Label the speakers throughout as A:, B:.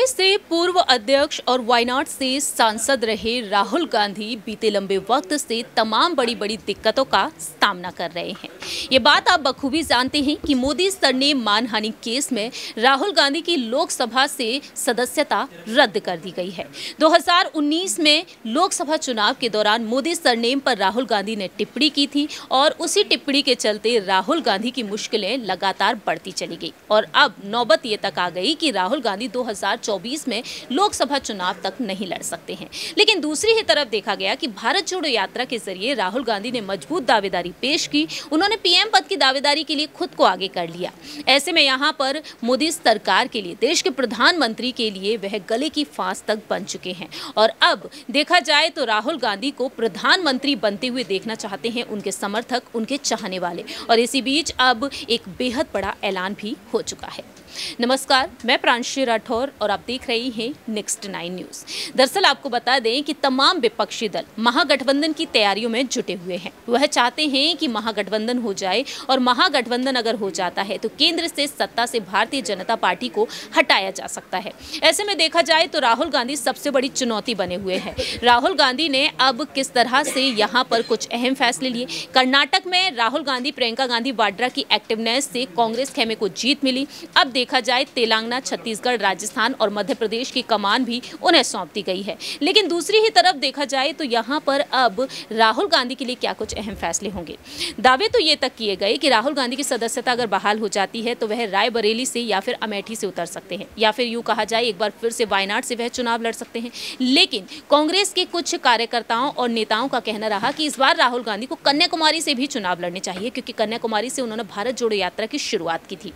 A: कांग्रेस से पूर्व अध्यक्ष और वायनाड से सांसद रहे राहुल गांधी बीते लंबे वक्त से तमाम बड़ी बड़ी दिक्कतों का सामना कर रहे हैं। ये बात आप बखूबी जानते हैं कि मोदी सरनेम मानहानि केस में राहुल गांधी की लोकसभा से सदस्यता रद्द कर दी गई है। 2019 में लोकसभा चुनाव के दौरान मोदी सरनेम पर राहुल गांधी ने टिप्पणी की थी और उसी टिप्पणी के चलते राहुल गांधी की मुश्किलें लगातार बढ़ती चली गई और अब नौबत ये तक आ गई कि राहुल गांधी 2024 में लोकसभा चुनाव तक नहीं लड़ सकते हैं। लेकिन दूसरी ही तरफ देखा गया कि भारत जोड़ो यात्रा के जरिए राहुल गांधी ने मजबूत दावेदारी पेश की। उन्होंने पीएम पद की दावेदारी के लिए खुद को आगे कर लिया। ऐसे में यहाँ पर मोदी सरकार के लिए, देश के प्रधानमंत्री के लिए वह गले की फांस तक बन चुके हैं और अब देखा जाए तो राहुल गांधी को प्रधानमंत्री बनते हुए देखना चाहते हैं उनके समर्थक, उनके चाहने वाले। और इसी बीच अब एक बेहद बड़ा ऐलान भी हो चुका है। नमस्कार, मैं प्रांशी राठौर और आप देख रही हैं नेक्स्ट 9 न्यूज। दरअसल आपको बता दें कि तमाम विपक्षी दल महागठबंधन की तैयारियों में जुटे हुए हैं। वह चाहते हैं कि महागठबंधन हो जाए और महागठबंधन अगर हो जाता है तो केंद्र से सत्ता से भारतीय जनता पार्टी को हटाया जा सकता है। ऐसे में देखा जाए तो राहुल गांधी सबसे बड़ी चुनौती बने हुए हैं। राहुल गांधी ने अब किस तरह से यहाँ पर कुछ अहम फैसले लिए। कर्नाटक में राहुल गांधी, प्रियंका गांधी वाड्रा की एक्टिवनेस से कांग्रेस खेमे को जीत मिली। अब देखा जाए तेलंगाना, छत्तीसगढ़, राजस्थान और मध्य प्रदेश की कमान भी उन्हें सौंप दी गई है। लेकिन दूसरी ही तरफ देखा जाए तो यहाँ पर अब राहुल गांधी के लिए क्या कुछ अहम फैसले होंगे। दावे तो ये तक किए गए कि राहुल गांधी की सदस्यता अगर बहाल हो जाती है तो वह रायबरेली से या फिर अमेठी से उतर सकते हैं, या फिर यूं कहा जाए एक बार फिर से वायनाड से वह चुनाव लड़ सकते हैं। लेकिन कांग्रेस के कुछ कार्यकर्ताओं और नेताओं का कहना रहा कि इस बार राहुल गांधी को कन्याकुमारी से भी चुनाव लड़ने चाहिए, क्योंकि कन्याकुमारी से उन्होंने भारत जोड़ो यात्रा की शुरुआत की थी।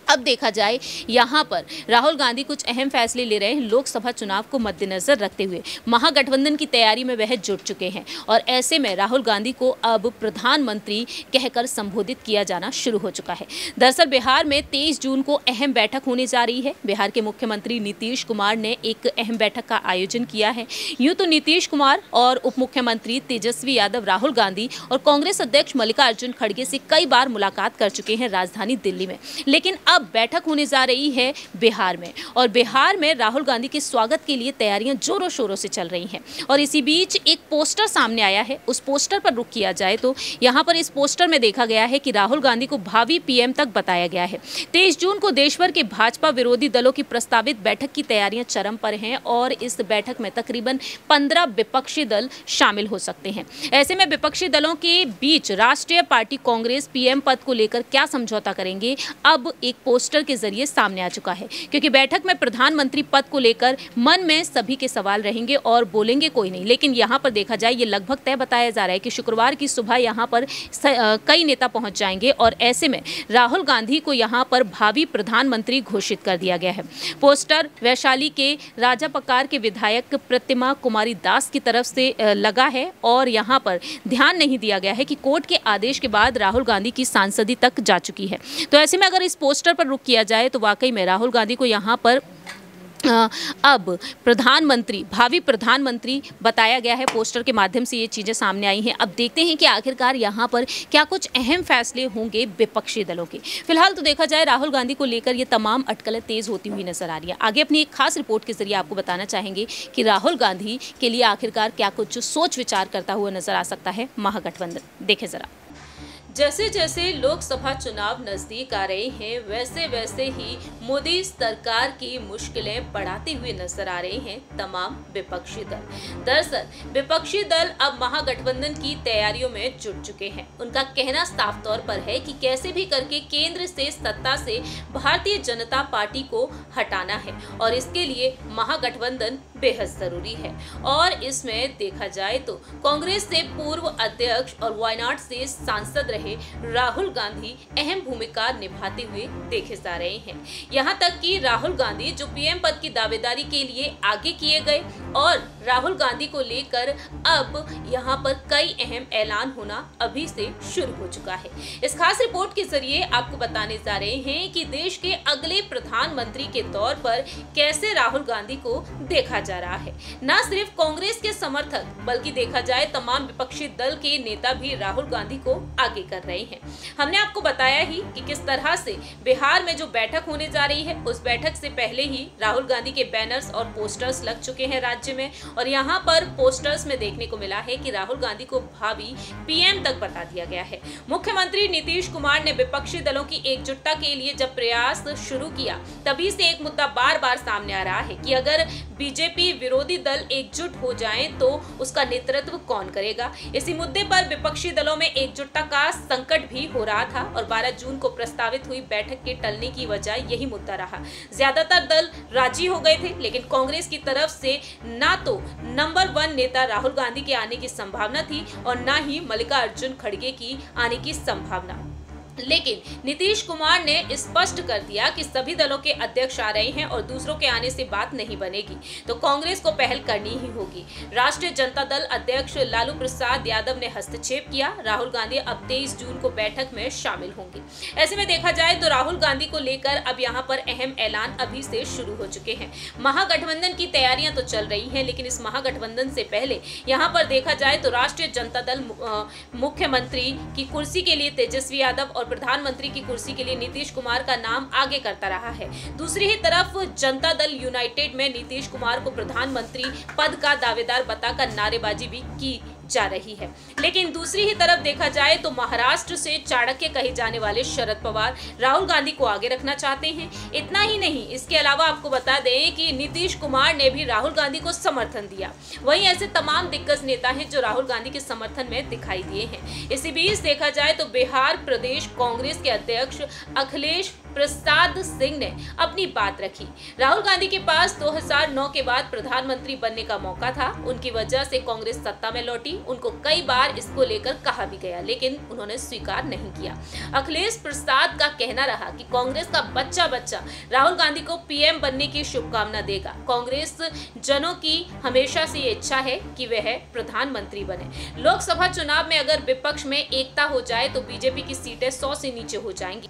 A: अब देखा जाए यहाँ पर राहुल गांधी कुछ अहम फैसले ले रहे हैं लोकसभा चुनाव को मद्देनजर रखते हुए। महागठबंधन की तैयारी में वह जुट चुके हैं और ऐसे में राहुल गांधी को अब प्रधानमंत्री कहकर संबोधित किया जाना शुरू हो चुका है। दरअसल बिहार में 23 जून को अहम बैठक होने जा रही है। बिहार के मुख्यमंत्री नीतीश कुमार ने एक अहम बैठक का आयोजन किया है। यूं तो नीतीश कुमार और उप मुख्यमंत्री तेजस्वी यादव राहुल गांधी और कांग्रेस अध्यक्ष मल्लिकार्जुन खड़गे से कई बार मुलाकात कर चुके हैं राजधानी दिल्ली में। लेकिन अब बैठक होने जा रही है बिहार में और बिहार में राहुल गांधी के स्वागत के लिए तैयारियां जोरों शोरों से चल रही हैं। और इसी बीच एक पोस्टर सामने आया है। उस पोस्टर पर रुख किया जाए तो यहां पर इस पोस्टर में देखा गया है कि राहुल गांधी को भावी पीएम तक बताया गया है। 23 जून को देश भर के भाजपा विरोधी दलों की प्रस्तावित बैठक की तैयारियां चरम पर हैं और इस बैठक में तकरीबन 15 विपक्षी दल शामिल हो सकते हैं। ऐसे में विपक्षी दलों के बीच राष्ट्रीय पार्टी कांग्रेस पीएम पद को लेकर क्या समझौता करेंगे, अब एक पोस्टर के जरिए सामने आ चुका है। क्योंकि बैठक में प्रधानमंत्री पद को लेकर मन में सभी के सवाल रहेंगे और बोलेंगे कोई नहीं। लेकिन यहां पर देखा जाए ये लगभग तय बताया जा रहा है कि शुक्रवार की सुबह यहां पर कई नेता पहुंच जाएंगे और ऐसे में राहुल गांधी को यहां पर भावी प्रधानमंत्री घोषित कर दिया गया है। पोस्टर वैशाली के राजापकार के विधायक प्रतिमा कुमारी दास की तरफ से लगा है और यहां पर ध्यान नहीं दिया गया है कि कोर्ट के आदेश के बाद राहुल गांधी की सांसदी तक जा चुकी है। तो ऐसे में अगर इस पोस्टर पर रुख किया जाए तो वाकई में राहुल गांधी को यहाँ पर अब प्रधानमंत्री, भावी प्रधानमंत्री बताया गया है। पोस्टर के माध्यम से ये चीज़ें सामने आई हैं। अब देखते हैं कि आखिरकार यहाँ पर क्या कुछ अहम फैसले होंगे विपक्षी दलों के। फिलहाल तो देखा जाए राहुल गांधी को लेकर ये तमाम अटकलें तेज होती हुई नजर आ रही है। आगे अपनी एक खास रिपोर्ट के जरिए आपको बताना चाहेंगे कि राहुल गांधी के लिए आखिरकार क्या कुछ सोच विचार करता हुआ नजर आ सकता है महागठबंधन। देखें जरा। जैसे जैसे लोकसभा चुनाव नजदीक आ रहे हैं वैसे वैसे ही मोदी सरकार की मुश्किलें बढ़ाते हुए नजर आ रहे हैं तमाम विपक्षी दल। दरअसल विपक्षी दल अब महागठबंधन की तैयारियों में जुट चुके हैं। उनका कहना साफ तौर पर है कि कैसे भी करके केंद्र से सत्ता से भारतीय जनता पार्टी को हटाना है और इसके लिए महागठबंधन बेहद जरूरी है। और इसमें देखा जाए तो कांग्रेस से पूर्व अध्यक्ष और वायनाड से सांसद रहे राहुल गांधी अहम भूमिका निभाते हुए देखे जा रहे हैं। यहां तक कि राहुल गांधी जो पीएम पद की दावेदारी के लिए आगे किए गए और राहुल गांधी को लेकर अब यहां पर कई अहम ऐलान होना अभी से शुरू हो चुका है। इस खास रिपोर्ट के जरिए आपको बताने जा रहे हैं कि देश के अगले प्रधानमंत्री के तौर पर कैसे राहुल गांधी को देखा जा रहा है। न सिर्फ कांग्रेस के समर्थक बल्कि देखा जाए तमाम विपक्षी दल के नेता भी राहुल गांधी को आगे कर रहे हैं। हमने आपको बताया ही कि किस तरह से बिहार में जो बैठक होने जा रही है, उस बैठक से पहले ही राहुल गांधी के बैनर्स और पोस्टर्स लग चुके हैं राज्य में, और यहाँ पर पोस्टर्स में देखने को मिला है कि राहुल गांधी को भावी पीएम तक बता दिया गया है। मुख्यमंत्री नीतीश कुमार ने विपक्षी दलों की एकजुटता के लिए जब प्रयास शुरू किया, तभी से एक मुद्दा बार बार सामने आ रहा है कि अगर बीजेपी विरोधी दल एकजुट हो जाएं तो उसका नेतृत्व कौन करेगा। इसी मुद्दे पर विपक्षी दलों में एकजुटता का संकट भी हो रहा था और 12 जून को प्रस्तावित हुई बैठक के टलने की वजह यही मुद्दा रहा। ज्यादातर दल राजी हो गए थे, लेकिन कांग्रेस की तरफ से ना तो नंबर 1 नेता राहुल गांधी के आने की संभावना थी और ना ही मल्लिकार्जुन खड़गे की आने की संभावना। लेकिन नीतीश कुमार ने स्पष्ट कर दिया कि सभी दलों के अध्यक्ष आ रहे हैं और दूसरों के आने से बात नहीं बनेगी, तो कांग्रेस को पहल करनी ही होगी। राष्ट्रीय जनता दल अध्यक्ष लालू प्रसाद यादव ने हस्तक्षेप किया। राहुल गांधी अब 23 जून को बैठक में शामिल होंगे। ऐसे में देखा जाए तो राहुल गांधी को लेकर अब यहाँ पर अहम ऐलान अभी से शुरू हो चुके हैं। महागठबंधन की तैयारियां तो चल रही हैं, लेकिन इस महागठबंधन से पहले यहाँ पर देखा जाए तो राष्ट्रीय जनता दल मुख्यमंत्री की कुर्सी के लिए तेजस्वी यादव और प्रधानमंत्री की कुर्सी के लिए नीतीश कुमार का नाम आगे करता रहा है। दूसरी ही तरफ जनता दल यूनाइटेड में नीतीश कुमार को प्रधानमंत्री पद का दावेदार बताकर नारेबाजी भी की जा रही है। लेकिन दूसरी ही तरफ देखा जाए तो महाराष्ट्र से चाणक्य कहे जाने वाले शरद पवार राहुल गांधी को आगे रखना चाहते हैं। इतना ही नहीं, इसके अलावा आपको बता दें कि नीतीश कुमार ने भी राहुल गांधी को समर्थन दिया। वहीं ऐसे तमाम दिग्गज नेता हैं जो राहुल गांधी के समर्थन में दिखाई दिए हैं। इसी बीच देखा जाए तो बिहार प्रदेश कांग्रेस के अध्यक्ष अखिलेश प्रसाद सिंह ने अपनी बात रखी। राहुल गांधी के पास 2009 के बाद प्रधानमंत्री बनने का मौका था, उनकी वजह से कांग्रेस सत्ता में लौटी। उनको कई बार इसको लेकर कहा भी गया, लेकिन उन्होंने स्वीकार नहीं किया। अखिलेश प्रसाद का कहना रहा कि कांग्रेस का बच्चा राहुल गांधी को पीएम बनने की शुभकामना देगा। कांग्रेस जनों की हमेशा से ये इच्छा है कि वह प्रधानमंत्री बने। लोकसभा चुनाव में अगर विपक्ष में एकता हो जाए तो बीजेपी की सीटें 100 से नीचे हो जाएंगी।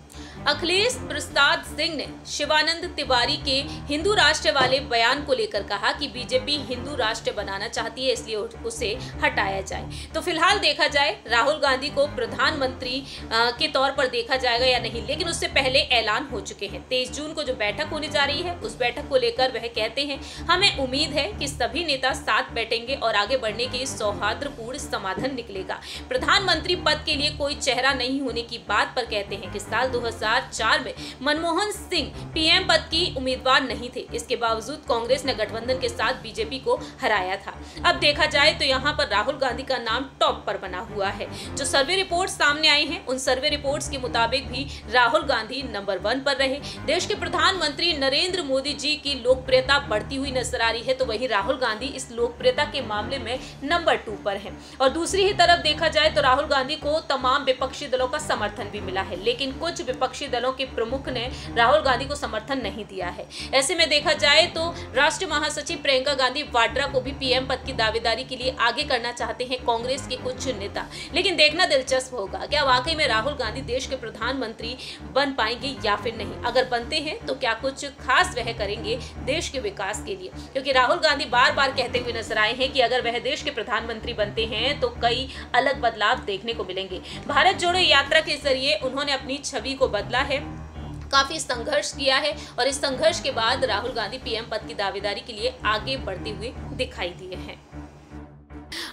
A: अखिलेश प्रसाद सिंह ने शिवानंद तिवारी के हिंदू राष्ट्र वाले बयान को लेकर कहा कि बीजेपी हिंदू राष्ट्र बनाना चाहती है, इसलिए उसे हटाया जाए। तो फिलहाल देखा जाए राहुल गांधी को प्रधानमंत्री के तौर पर देखा जाएगा या नहीं, लेकिन उससे पहले ऐलान हो चुके हैं। 23 जून को जो बैठक होने जा रही है, उस बैठक को लेकर वह कहते हैं हमें उम्मीद है कि सभी नेता साथ बैठेंगे और आगे बढ़ने के सौहार्दपूर्ण समाधान निकलेगा। प्रधानमंत्री पद के लिए कोई चेहरा नहीं होने की बात पर कहते हैं कि साल 2004 में मनमोहन सिंह पीएम पद की उम्मीदवार नहीं थे, इसके बावजूद कांग्रेस ने गठबंधन के साथ बीजेपी को हराया था। अब देखा जाए तो यहाँ पर राहुल गांधी का नाम टॉप पर बना हुआ है। जो सर्वे रिपोर्ट सामने आई हैं, उन सर्वे रिपोर्ट्स के मुताबिक भी राहुल गांधी नंबर 1 पर रहे। देश के प्रधानमंत्री नरेंद्र मोदी जी की लोकप्रियता बढ़ती हुई नजर आ रही है, तो वहीं राहुल गांधी इस लोकप्रियता के मामले में नंबर 2 पर है। और दूसरी ही तरफ देखा जाए तो राहुल गांधी को तमाम विपक्षी दलों का समर्थन भी मिला है, लेकिन कुछ विपक्षी दलों के प्रमुख ने राहुल गांधी को समर्थन नहीं दिया है। ऐसे में देखा जाए तो राष्ट्रीय महासचिव प्रियंका गांधी वाड्रा को भी पीएम पद की दावेदारी के लिए आगे करना चाहते हैं कांग्रेस के कुछ नेता। लेकिन देखना दिलचस्प होगा क्या वाकई में राहुल गांधी देश के प्रधानमंत्री बन पाएंगे या फिर नहीं। अगर बनते हैं तो क्या कुछ खास वह करेंगे देश के विकास के लिए, क्योंकि राहुल गांधी बार बार कहते हुए नजर आए हैं कि अगर वह देश के प्रधानमंत्री बनते हैं तो कई अलग बदलाव देखने को मिलेंगे। भारत जोड़ो यात्रा के जरिए उन्होंने अपनी छवि को बदला है, काफी संघर्ष किया है और इस संघर्ष के बाद राहुल गांधी पीएम पद की दावेदारी के लिए आगे बढ़ते हुए दिखाई दिए हैं।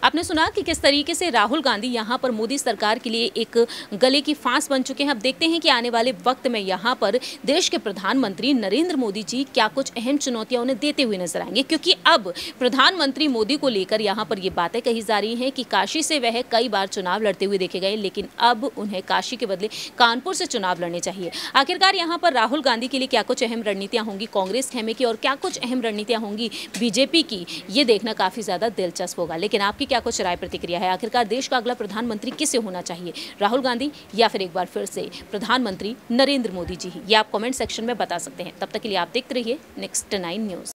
A: आपने सुना कि किस तरीके से राहुल गांधी यहाँ पर मोदी सरकार के लिए एक गले की फांस बन चुके हैं। अब देखते हैं कि आने वाले वक्त में यहाँ पर देश के प्रधानमंत्री नरेंद्र मोदी जी क्या कुछ अहम चुनौतियां उन्हें देते हुए नजर आएंगे, क्योंकि अब प्रधानमंत्री मोदी को लेकर यहाँ पर ये बातें कही जा रही हैं कि काशी से वह कई बार चुनाव लड़ते हुए देखे गए, लेकिन अब उन्हें काशी के बदले कानपुर से चुनाव लड़ने चाहिए। आखिरकार यहाँ पर राहुल गांधी के लिए क्या कुछ अहम रणनीतियां होंगी कांग्रेस खेमे की और क्या कुछ अहम रणनीतियां होंगी बीजेपी की, ये देखना काफी ज्यादा दिलचस्प होगा। लेकिन आपकी क्या कुछ राय प्रतिक्रिया है? आखिरकार देश का अगला प्रधानमंत्री किसे होना चाहिए, राहुल गांधी या फिर एक बार फिर से प्रधानमंत्री नरेंद्र मोदी जी ही? ये आप कमेंट सेक्शन में बता सकते हैं। तब तक के लिए आप देखते रहिए नेक्स्ट 9 न्यूज।